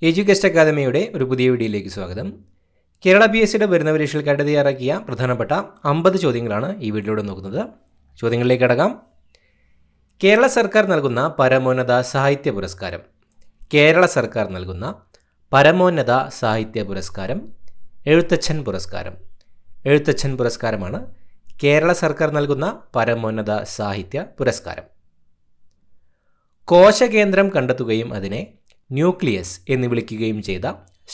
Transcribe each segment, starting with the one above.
Education അക്കാദമിയുടെ ഒരു പുതിയ വീഡിയോയിലേക്ക് സ്വാഗതം. കേരള PSC വരുന്ന പരീക്ഷകൾക്കായിട്ട് തയ്യാറാക്കിയ പ്രധാനപ്പെട്ട 50 ചോദ്യങ്ങളാണ് ഈ വീഡിയോയിലൂടെ നോക്കുന്നത്. ചോദ്യങ്ങളിലേക്ക് കടക്കാം. കേരള സർക്കാർ നൽകുന്ന പരമോന്നത സാഹിത്യ പുരസ്കാരം. കേരള സർക്കാർ നൽകുന്ന പരമോന്നത സാഹിത്യ പുരസ്കാരം എഴുത്തച്ഛൻ പുരസ്കാരം. എഴുത്തച്ഛൻ പുരസ്കാരമാണ് കേരള സർക്കാർ നൽകുന്ന പരമോന്നത സാഹിത്യ പുരസ്കാരം. കോശകേന്ദ്രം കണ്ടെത്തുകയും അതിനെ ന്യൂക്ലിയസ് എന്ന് വിളിക്കുകയും ചെയ്ത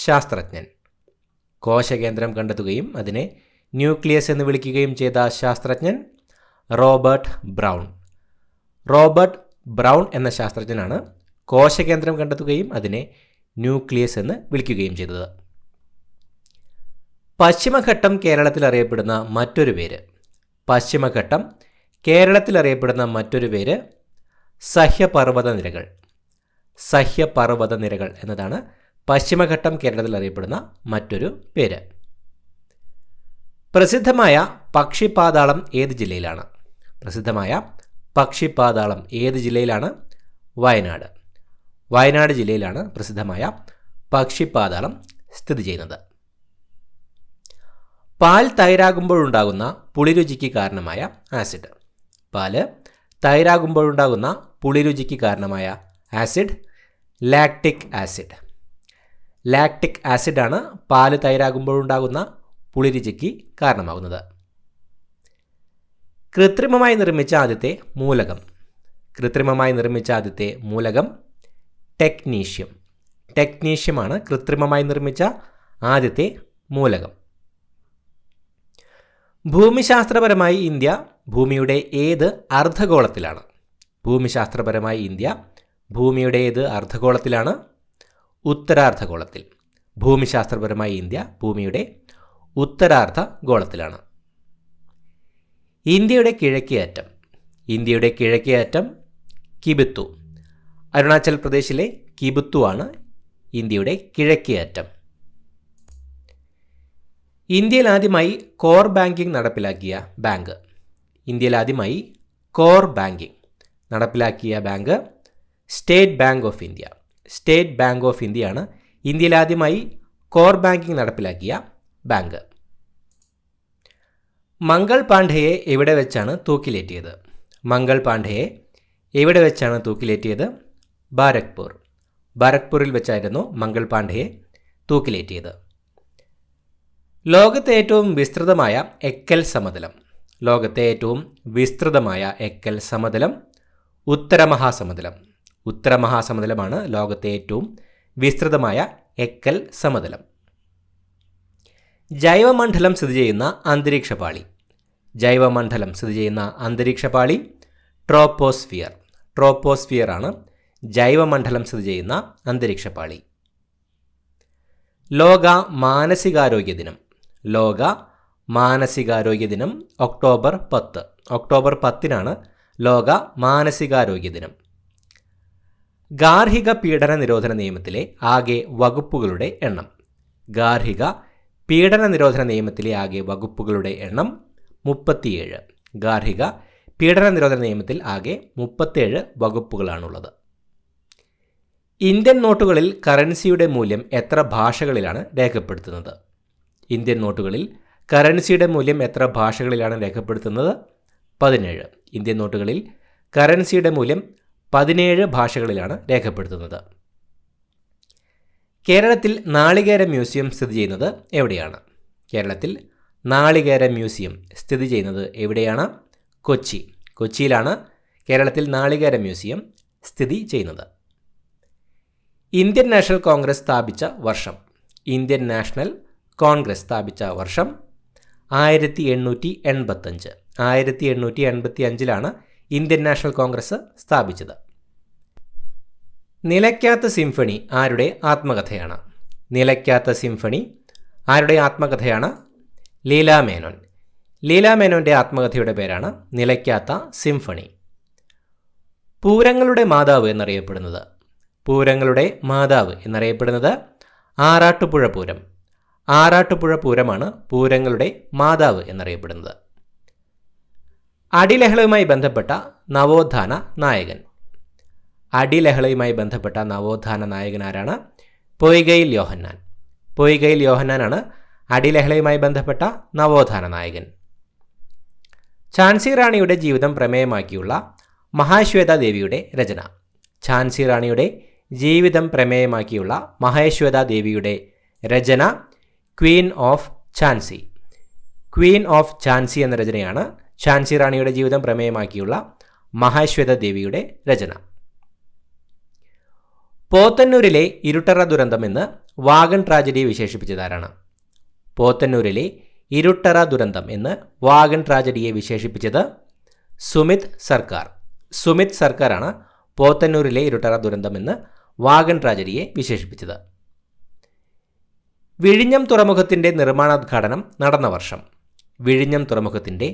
ശാസ്ത്രജ്ഞൻ. കോശകേന്ദ്രം കണ്ടെത്തുകയും അതിനെ ന്യൂക്ലിയസ് എന്ന് വിളിക്കുകയും ചെയ്ത ശാസ്ത്രജ്ഞൻ റോബർട്ട് ബ്രൗൺ. റോബർട്ട് ബ്രൗൺ എന്ന ശാസ്ത്രജ്ഞനാണ് കോശകേന്ദ്രം കണ്ടെത്തുകയും അതിനെ ന്യൂക്ലിയസ് എന്ന് വിളിക്കുകയും ചെയ്തത്. പശ്ചിമഘട്ടം കേരളത്തിൽ അറിയപ്പെടുന്ന മറ്റൊരു പേര്. പശ്ചിമഘട്ടം കേരളത്തിൽ അറിയപ്പെടുന്ന മറ്റൊരു പേര് സഹ്യപർവ്വത നിരകൾ. സഹ്യപർവ്വത നിരകൾ എന്നതാണ് പശ്ചിമഘട്ടം കേരളത്തിൽ അറിയപ്പെടുന്ന മറ്റൊരു പേര്. പ്രസിദ്ധമായ പക്ഷിപാതാളം ഏത് ജില്ലയിലാണ്? പ്രസിദ്ധമായ പക്ഷിപാതാളം ഏത് ജില്ലയിലാണ്? വയനാട്. വയനാട് ജില്ലയിലാണ് പ്രസിദ്ധമായ പക്ഷിപാതാളം സ്ഥിതി ചെയ്യുന്നത്. പാൽ തൈരാകുമ്പോഴുണ്ടാകുന്ന പുളിരുചിക്ക് കാരണമായ ആസിഡ്. പാല് തൈരാകുമ്പോഴുണ്ടാകുന്ന പുളിരുചിക്ക് കാരണമായ ആസിഡ് ലാക്റ്റിക് ആസിഡ്. ലാക്റ്റിക് ആസിഡാണ് പാല് തൈരാകുമ്പോഴുണ്ടാകുന്ന പുളിരുചിക്ക് കാരണമാകുന്നത്. കൃത്രിമമായി നിർമ്മിച്ച ആദ്യത്തെ മൂലകം. കൃത്രിമമായി നിർമ്മിച്ച ആദ്യത്തെ മൂലകം ടെക്നീഷ്യം. ടെക്നീഷ്യമാണ് കൃത്രിമമായി നിർമ്മിച്ച ആദ്യത്തെ മൂലകം. ഭൂമിശാസ്ത്രപരമായി ഇന്ത്യ ഭൂമിയുടെ ഏത് അർദ്ധഗോളത്തിലാണ്? ഭൂമിശാസ്ത്രപരമായി ഇന്ത്യ ഭൂമിയുടെ ഏത് അർദ്ധഗോളത്തിലാണ്? ഉത്തരാർദ്ധഗോളത്തിൽ. ഭൂമിശാസ്ത്രപരമായി ഇന്ത്യ ഭൂമിയുടെ ഉത്തരാർദ്ധഗോളത്തിലാണ്. ഇന്ത്യയുടെ കിഴക്കേ അറ്റം. ഇന്ത്യയുടെ കിഴക്കേ അറ്റം കിബിത്തു. അരുണാചൽ പ്രദേശിലെ കിബിത്തു ആണ് ഇന്ത്യയുടെ കിഴക്കേ അറ്റം. ഇന്ത്യയിൽ ആദ്യമായി കോർ ബാങ്കിംഗ് നടപ്പിലാക്കിയ ബാങ്ക്. ഇന്ത്യയിൽ ആദ്യമായി കോർ ബാങ്കിംഗ് നടപ്പിലാക്കിയ bank state bank of India. State bank of ഇന്ത്യയാണ് ഇന്ത്യയിൽ ആദ്യമായി കോർ ബാങ്കിംഗ് നടപ്പിലാക്കിയ ബാങ്ക്. മംഗൾ പാണ്ഡെയെ എവിടെ വെച്ചാണ് തൂക്കിലേറ്റിയത്? മംഗൾ പാണ്ഡെയെ എവിടെ വെച്ചാണ് തൂക്കിലേറ്റിയത്? ബാരക്പൂർ. ബാരക്പൂരിൽ വെച്ചായിരുന്നു മംഗൾ പാണ്ഡെയെ തൂക്കിലേറ്റിയത്. ലോകത്തെ ഏറ്റവും വിസ്തൃതമായ എക്കൽ സമതലം. ലോകത്തെ ഏറ്റവും വിസ്തൃതമായ എക്കൽ സമതലം ഉത്തരമഹാസമതലം. ഉത്തരമഹാസമതലമാണ് ലോകത്തെ ഏറ്റവും വിസ്തൃതമായ എക്കൽ സമതലം. ജൈവമണ്ഡലം സ്ഥിതി ചെയ്യുന്ന അന്തരീക്ഷപാളി. ജൈവമണ്ഡലം സ്ഥിതി ചെയ്യുന്ന അന്തരീക്ഷപാളി ട്രോപ്പോസ്ഫിയർ. ട്രോപ്പോസ്ഫിയർ ആണ് ജൈവമണ്ഡലം സ്ഥിതി ചെയ്യുന്ന അന്തരീക്ഷപാളി. ലോക മാനസികാരോഗ്യ ദിനം. ലോക മാനസികാരോഗ്യ ദിനം ഒക്ടോബർ 10. ഒക്ടോബർ 10-നാണ് ലോക മാനസികാരോഗ്യ ദിനം. ഗാർഹിക പീഡന നിരോധന നിയമത്തിലെ ആകെ വകുപ്പുകളുടെ എണ്ണം. ഗാർഹിക പീഡന നിരോധന നിയമത്തിലെ ആകെ വകുപ്പുകളുടെ എണ്ണം 37. ഗാർഹിക പീഡന നിരോധന നിയമത്തിൽ ആകെ 37 വകുപ്പുകളാണുള്ളത്. ഇന്ത്യൻ നോട്ടുകളിൽ കറൻസിയുടെ മൂല്യം എത്ര ഭാഷകളിലാണ് രേഖപ്പെടുത്തുന്നത്? ഇന്ത്യൻ നോട്ടുകളിൽ കറൻസിയുടെ മൂല്യം എത്ര ഭാഷകളിലാണ് രേഖപ്പെടുത്തുന്നത്? 17. ഇന്ത്യൻ നോട്ടുകളിൽ കറൻസിയുടെ മൂല്യം 17 ഭാഷകളിലാണ് രേഖപ്പെടുത്തുന്നത്. കേരളത്തിൽ നാളികേര മ്യൂസിയം സ്ഥിതി ചെയ്യുന്നത് എവിടെയാണ്? കേരളത്തിൽ നാളികേര മ്യൂസിയം സ്ഥിതി ചെയ്യുന്നത് എവിടെയാണ്? കൊച്ചി. കൊച്ചിയിലാണ് കേരളത്തിൽ നാളികേര മ്യൂസിയം സ്ഥിതി ചെയ്യുന്നത്. ഇന്ത്യൻ നാഷണൽ കോൺഗ്രസ് സ്ഥാപിച്ച വർഷം. ഇന്ത്യൻ നാഷണൽ കോൺഗ്രസ് സ്ഥാപിച്ച വർഷം 1885. 1885-ലാണ് ഇന്ത്യൻ നാഷണൽ കോൺഗ്രസ് സ്ഥാപിച്ചത്. നിലയ്ക്കാത്ത സിംഫണി ആരുടെ ആത്മകഥയാണ്? നിലയ്ക്കാത്ത സിംഫണി ആരുടെ ആത്മകഥയാണ്? ലീലാ മേനോൻ. ലീലാ മേനോൻ്റെ ആത്മകഥയുടെ പേരാണ് നിലയ്ക്കാത്ത സിംഫണി. പൂരങ്ങളുടെ മാതാവ് എന്നറിയപ്പെടുന്നത്. പൂരങ്ങളുടെ മാതാവ് എന്നറിയപ്പെടുന്നത് ആറാട്ടുപുഴ പൂരം. ആറാട്ടുപുഴ പൂരമാണ് പൂരങ്ങളുടെ മാതാവ് എന്നറിയപ്പെടുന്നത്. അടിലഹളയുമായി ബന്ധപ്പെട്ട നവോത്ഥാന നായകൻ. അടിലഹളയുമായി ബന്ധപ്പെട്ട നവോത്ഥാന നായകൻ ആരാണ്? പൊയ്കയിൽ യോഹന്നാൻ. പൊയ്കയിൽ യോഹന്നാനാണ് അടിലഹളയുമായി ബന്ധപ്പെട്ട നവോത്ഥാന നായകൻ. ഝാൻസി റാണിയുടെ ജീവിതം പ്രമേയമാക്കിയുള്ള മഹാശ്വേത ദേവിയുടെ രചന. ഝാൻസി റാണിയുടെ ജീവിതം പ്രമേയമാക്കിയുള്ള മഹാശ്വേത ദേവിയുടെ രചന queen of Jhansi. Queen of Jhansi എന്ന രചനയാണ് ഝാൻസി റാണിയുടെ ജീവിതം പ്രമേയമാക്കിയുള്ള മഹാശ്വേത ദേവിയുടെ രചന. പോത്തന്നൂരിലെ ഇരുട്ടറ ദുരന്തം എന്ന് വാഗൺ ട്രാജഡിയെ വിശേഷിപ്പിച്ചതാരാണ്? പോത്തന്നൂരിലെ ഇരുട്ടറ ദുരന്തം എന്ന് വാഗൺ ട്രാജഡിയെ വിശേഷിപ്പിച്ചത് സുമിത് സർക്കാർ. സുമിത് സർക്കാരാണ് പോത്തന്നൂരിലെ ഇരുട്ടറ ദുരന്തം എന്ന് വാഗൺ ട്രാജഡിയെ വിശേഷിപ്പിച്ചത്. വിഴിഞ്ഞം തുറമുഖത്തിൻ്റെ നിർമ്മാണോദ്ഘാടനം നടന്ന വർഷം. വിഴിഞ്ഞം തുറമുഖത്തിൻ്റെ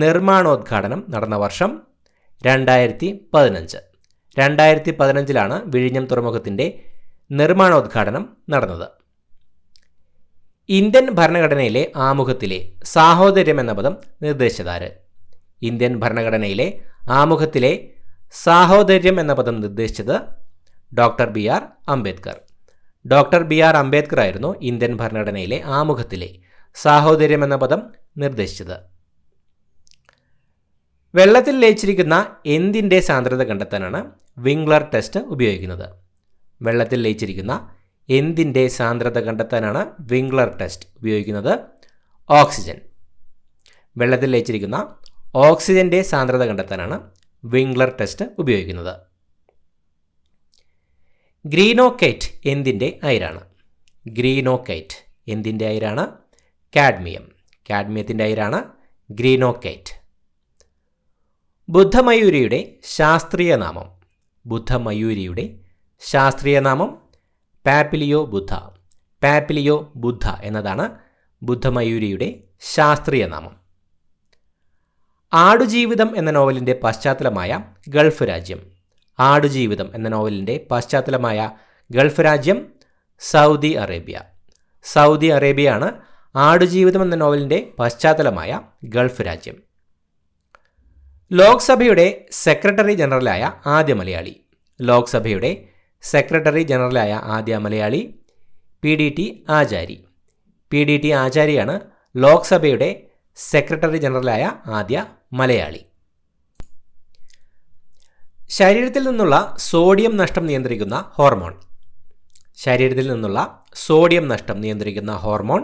നിർമ്മാണോദ്ഘാടനം നടന്ന വർഷം 2015. 2015 വിഴിഞ്ഞം തുറമുഖത്തിൻ്റെ നിർമ്മാണോദ്ഘാടനം നടന്നത്. ഇന്ത്യൻ ഭരണഘടനയിലെ ആമുഖത്തിലെ സാഹോദര്യം എന്ന പദം നിർദ്ദേശിച്ചതാര്? ഇന്ത്യൻ ഭരണഘടനയിലെ ആമുഖത്തിലെ സാഹോദര്യം എന്ന പദം നിർദ്ദേശിച്ചത് doctor BR Ambedkar. Doctor BR Ambedkar ആയിരുന്നു ഇന്ത്യൻ ഭരണഘടനയിലെ ആമുഖത്തിലെ സാഹോദര്യം എന്ന പദം നിർദ്ദേശിച്ചത്. വെള്ളത്തിൽ ലയിച്ചിരിക്കുന്ന എന്തിൻ്റെ സാന്ദ്രത കണ്ടെത്താനാണ് വിംഗ്ലർ ടെസ്റ്റ് ഉപയോഗിക്കുന്നത്? വെള്ളത്തിൽ ലയിച്ചിരിക്കുന്ന എന്തിൻ്റെ സാന്ദ്രത കണ്ടെത്താനാണ് വിംഗ്ലർ ടെസ്റ്റ് ഉപയോഗിക്കുന്നത്? ഓക്സിജൻ. വെള്ളത്തിൽ ലയിച്ചിരിക്കുന്ന ഓക്സിജൻ്റെ സാന്ദ്രത കണ്ടെത്താനാണ് വിംഗ്ലർ ടെസ്റ്റ് ഉപയോഗിക്കുന്നത്. ഗ്രീനോകൈറ്റ് എന്തിൻ്റെ അയിരാണ്? ഗ്രീനോകൈറ്റ് എന്തിൻ്റെ അയിരാണ്? കാഡ്മിയം. കാഡ്മിയത്തിൻ്റെ അയിരാണ് ഗ്രീനോകൈറ്റ്. ബുദ്ധമയൂരിയുടെ ശാസ്ത്രീയ നാമം. ബുദ്ധമയൂരിയുടെ ശാസ്ത്രീയ നാമം പാപ്പിലിയോ ബുദ്ധ. പാപ്പിലിയോ ബുദ്ധ എന്നതാണ് ബുദ്ധമയൂരിയുടെ ശാസ്ത്രീയ നാമം. ആടുജീവിതം എന്ന നോവലിൻ്റെ പശ്ചാത്തലമായ ഗൾഫ് രാജ്യം. ആടുജീവിതം എന്ന നോവലിൻ്റെ പശ്ചാത്തലമായ ഗൾഫ് രാജ്യം സൗദി അറേബ്യ. സൗദി അറേബ്യയാണ് ആടുജീവിതം എന്ന നോവലിൻ്റെ പശ്ചാത്തലമായ ഗൾഫ് രാജ്യം. ലോക്സഭയുടെ സെക്രട്ടറി ജനറലായ ആദ്യ മലയാളി. ലോക്സഭയുടെ സെക്രട്ടറി ജനറലായ ആദ്യ മലയാളി PDT ആചാരി. PDT ആചാരിയാണ് ലോക്സഭയുടെ സെക്രട്ടറി ജനറലായ ആദ്യ മലയാളി. ശരീരത്തിൽ നിന്നുള്ള സോഡിയം നഷ്ടം നിയന്ത്രിക്കുന്ന ഹോർമോൺ. ശരീരത്തിൽ നിന്നുള്ള സോഡിയം നഷ്ടം നിയന്ത്രിക്കുന്ന ഹോർമോൺ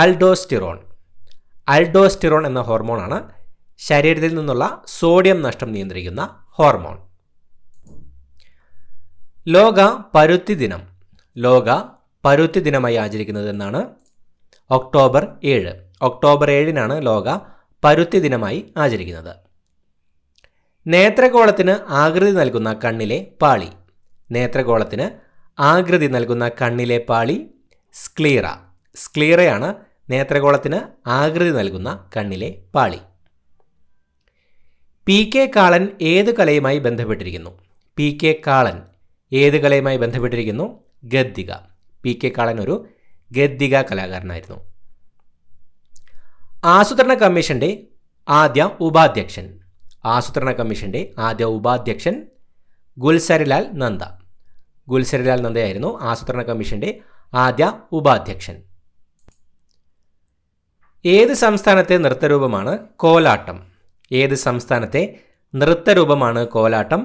അൽഡോസ്റ്റിറോൺ. അൽഡോസ്റ്റിറോൺ എന്ന ഹോർമോണാണ് ശരീരത്തിൽ നിന്നുള്ള സോഡിയം നഷ്ടം നിയന്ത്രിക്കുന്ന ഹോർമോൺ. ലോക പരുത്തി ദിനം. ലോക പരുത്തി ദിനമായി ആചരിക്കുന്നത് എന്നാണ്? ഒക്ടോബർ 7. ഒക്ടോബർ 7 ലോക പരുത്തി ദിനമായി ആചരിക്കുന്നത്. നേത്രഗോളത്തിന് ആകൃതി നൽകുന്ന കണ്ണിലെ പാളി. നേത്രഗോളത്തിന് ആകൃതി നൽകുന്ന കണ്ണിലെ പാളി സ്ക്ലീറ. സ്ക്ലീറയാണ് നേത്രഗോളത്തിന് ആകൃതി നൽകുന്ന കണ്ണിലെ പാളി. PK കാളൻ ഏത് കലയുമായി ബന്ധപ്പെട്ടിരിക്കുന്നു? PK കാളൻ ഏത് കലയുമായി ബന്ധപ്പെട്ടിരിക്കുന്നു? ഗദ്ദിക. PK കാളൻ ഒരു ഗദ്ദിക കലാകാരനായിരുന്നു. ആസൂത്രണ കമ്മീഷന്റെ ആദ്യ ഉപാധ്യക്ഷൻ. ആസൂത്രണ കമ്മീഷന്റെ ആദ്യ ഉപാധ്യക്ഷൻ ഗുൽസരിലാൽ നന്ദ. ഗുൽസരിലാൽ നന്ദയായിരുന്നു ആസൂത്രണ കമ്മീഷന്റെ ആദ്യ ഉപാധ്യക്ഷൻ. ഏത് സംസ്ഥാനത്തെ നൃത്തരൂപമാണ് കോലാട്ടം? ഏത് സംസ്ഥാനത്തെ നൃത്തരൂപമാണ് കോലാട്ടം?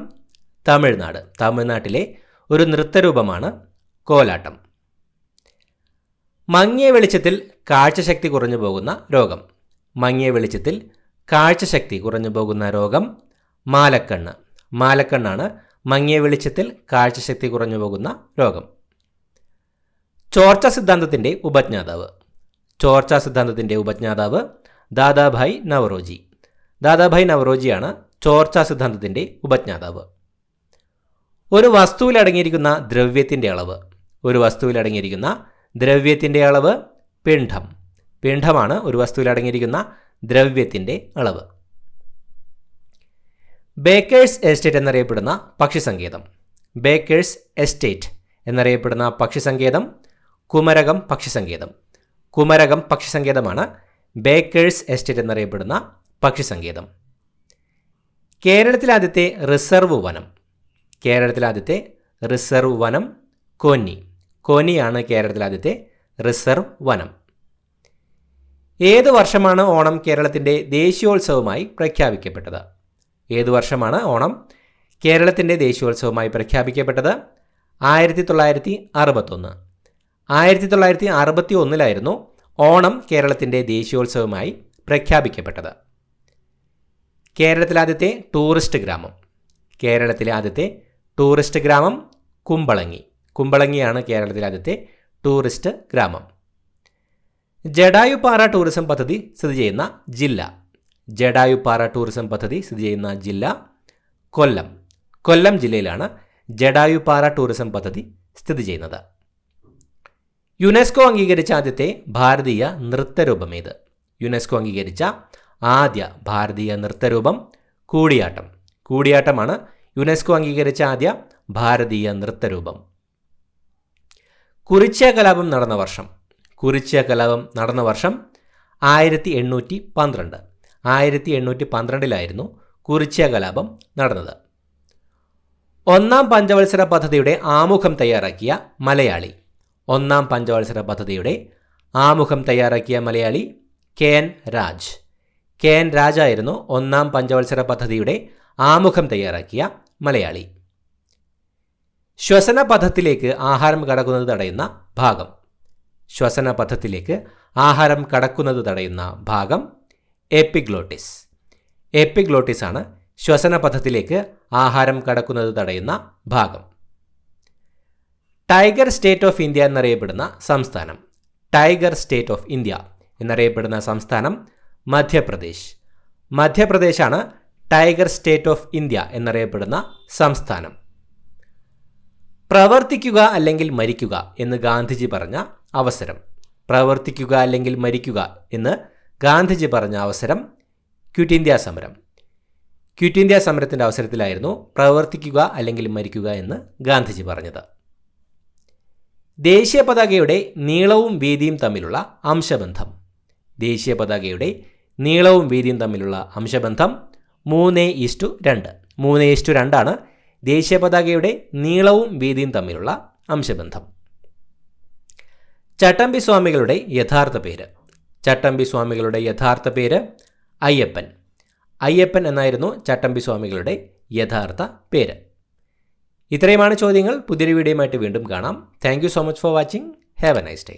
തമിഴ്നാട്. തമിഴ്നാട്ടിലെ ഒരു നൃത്തരൂപമാണ് കോലാട്ടം. മങ്ങിയ വെളിച്ചത്തിൽ കാഴ്ചശക്തി കുറഞ്ഞു പോകുന്ന രോഗം. മങ്ങിയ വെളിച്ചത്തിൽ കാഴ്ചശക്തി കുറഞ്ഞു പോകുന്ന രോഗം മാലക്കണ്ണ്. മാലക്കണ്ണാണ് മങ്ങിയ വെളിച്ചത്തിൽ കാഴ്ചശക്തി കുറഞ്ഞു പോകുന്ന രോഗം. ചോർച്ച സിദ്ധാന്തത്തിൻ്റെ ഉപജ്ഞാതാവ്. ചോർച്ച സിദ്ധാന്തത്തിൻ്റെ ഉപജ്ഞാതാവ് ദാദാഭായ് നവറോജി. ദാദാഭായ് നവറോജിയാണ് ചോർച്ച സിദ്ധാന്തത്തിൻ്റെ ഉപജ്ഞാതാവ്. ഒരു വസ്തുവിൽ അടങ്ങിയിരിക്കുന്ന ദ്രവ്യത്തിൻ്റെ അളവ്. ഒരു വസ്തുവിൽ അടങ്ങിയിരിക്കുന്ന ദ്രവ്യത്തിൻ്റെ അളവ് പിണ്ഡം. പിണ്ഡമാണ് ഒരു വസ്തുവിൽ അടങ്ങിയിരിക്കുന്ന ദ്രവ്യത്തിൻ്റെ അളവ്. ബേക്കേഴ്സ് എസ്റ്റേറ്റ് എന്നറിയപ്പെടുന്ന പക്ഷിസങ്കേതം. ബേക്കേഴ്സ് എസ്റ്റേറ്റ് എന്നറിയപ്പെടുന്ന പക്ഷിസങ്കേതം കുമരകം പക്ഷിസങ്കേതം. കുമരകം പക്ഷിസങ്കേതമാണ് ബേക്കേഴ്സ് എസ്റ്റേറ്റ് എന്നറിയപ്പെടുന്ന പക്ഷിസങ്കേതം. കേരളത്തിലെ ആദ്യത്തെ റിസർവ് വനം. കേരളത്തിലെ ആദ്യത്തെ റിസർവ് വനം കോന്നി. കോന്നിയാണ് കേരളത്തിലെ ആദ്യത്തെ റിസർവ് വനം. ഏത് വർഷമാണ് ഓണം കേരളത്തിൻ്റെ ദേശീയോത്സവമായി പ്രഖ്യാപിക്കപ്പെട്ടത്? ഏത് വർഷമാണ് ഓണം കേരളത്തിൻ്റെ ദേശീയോത്സവമായി പ്രഖ്യാപിക്കപ്പെട്ടത്? 1961. 1961 ഓണം കേരളത്തിൻ്റെ ദേശീയോത്സവമായി പ്രഖ്യാപിക്കപ്പെട്ടത്. കേരളത്തിലെ ആദ്യത്തെ ടൂറിസ്റ്റ് ഗ്രാമം. കേരളത്തിലെ ആദ്യത്തെ ടൂറിസ്റ്റ് ഗ്രാമം കുമ്പളങ്ങി. കുമ്പളങ്ങിയാണ് കേരളത്തിലെ ആദ്യത്തെ ടൂറിസ്റ്റ് ഗ്രാമം. ജടായുപ്പാറ ടൂറിസം പദ്ധതി സ്ഥിതി ചെയ്യുന്ന ജില്ല. ജടായുപ്പാറ ടൂറിസം പദ്ധതി സ്ഥിതി ചെയ്യുന്ന ജില്ല കൊല്ലം. കൊല്ലം ജില്ലയിലാണ് ജടായുപ്പാറ ടൂറിസം പദ്ധതി സ്ഥിതി ചെയ്യുന്നത്. യുനെസ്കോ അംഗീകരിച്ച ആദ്യത്തെ ഭാരതീയ നൃത്തരൂപം ഏത്? യുനെസ്കോ അംഗീകരിച്ച ആദ്യ ഭാരതീയ നൃത്തരൂപം കൂടിയാട്ടം. കൂടിയാട്ടമാണ് യുനെസ്കോ അംഗീകരിച്ച ആദ്യ ഭാരതീയ നൃത്തരൂപം. കുറിച്യ കലാപം നടന്ന വർഷം. കുറിച്യ കലാപം നടന്ന വർഷം 1812. 1812 കുറിച്യ കലാപം നടന്നത്. ഒന്നാം പഞ്ചവത്സര പദ്ധതിയുടെ ആമുഖം തയ്യാറാക്കിയ മലയാളി. ഒന്നാം പഞ്ചവത്സര പദ്ധതിയുടെ ആമുഖം തയ്യാറാക്കിയ മലയാളി KN രാജ്. KN രാജായിരുന്നു ഒന്നാം പഞ്ചവത്സര പദ്ധതിയുടെ ആമുഖം തയ്യാറാക്കിയ മലയാളി. ശ്വസന പഥത്തിലേക്ക് ആഹാരം കടക്കുന്നത് തടയുന്ന ഭാഗം. ശ്വസന പഥത്തിലേക്ക് ആഹാരം കടക്കുന്നത് തടയുന്ന ഭാഗം എപ്പിഗ്ലോട്ടിസ്. എപ്പിഗ്ലോട്ടിസ് ആണ് ശ്വസന പഥത്തിലേക്ക് ആഹാരം കടക്കുന്നത് തടയുന്ന ഭാഗം. ടൈഗർ സ്റ്റേറ്റ് ഓഫ് ഇന്ത്യ എന്നറിയപ്പെടുന്ന സംസ്ഥാനം. ടൈഗർ സ്റ്റേറ്റ് ഓഫ് ഇന്ത്യ എന്നറിയപ്പെടുന്ന സംസ്ഥാനം മധ്യപ്രദേശ്. മധ്യപ്രദേശാണ് ടൈഗർ സ്റ്റേറ്റ് ഓഫ് ഇന്ത്യ എന്നറിയപ്പെടുന്ന സംസ്ഥാനം. പ്രവർത്തിക്കുക അല്ലെങ്കിൽ മരിക്കുക എന്ന് ഗാന്ധിജി പറഞ്ഞ അവസരം. പ്രവർത്തിക്കുക അല്ലെങ്കിൽ മരിക്കുക എന്ന് ഗാന്ധിജി പറഞ്ഞ അവസരം ക്വിറ്റ് ഇന്ത്യ സമരം. ക്വിറ്റ് ഇന്ത്യ സമരത്തിൻ്റെ അവസരത്തിലായിരുന്നു പ്രവർത്തിക്കുക അല്ലെങ്കിൽ മരിക്കുക എന്ന് ഗാന്ധിജി പറഞ്ഞത്. ദേശീയ പതാകയുടെ നീളവും വീതിയും തമ്മിലുള്ള അംശബന്ധം. ദേശീയ പതാകയുടെ നീളവും വീതിയും തമ്മിലുള്ള അംശബന്ധം 3:2. 3:2 ദേശീയ പതാകയുടെ നീളവും വീതിയും തമ്മിലുള്ള അംശബന്ധം. ചട്ടമ്പി സ്വാമികളുടെ യഥാർത്ഥ പേര്. ചട്ടമ്പി സ്വാമികളുടെ യഥാർത്ഥ പേര് അയ്യപ്പൻ. അയ്യപ്പൻ എന്നായിരുന്നു ചട്ടമ്പി സ്വാമികളുടെ യഥാർത്ഥ പേര്. ഇത്രയുമാണ് ചോദ്യങ്ങൾ. പുതിയൊരു വീഡിയോയുമായിട്ട് വീണ്ടും കാണാം. Thank you so much for watching. Have A nice day.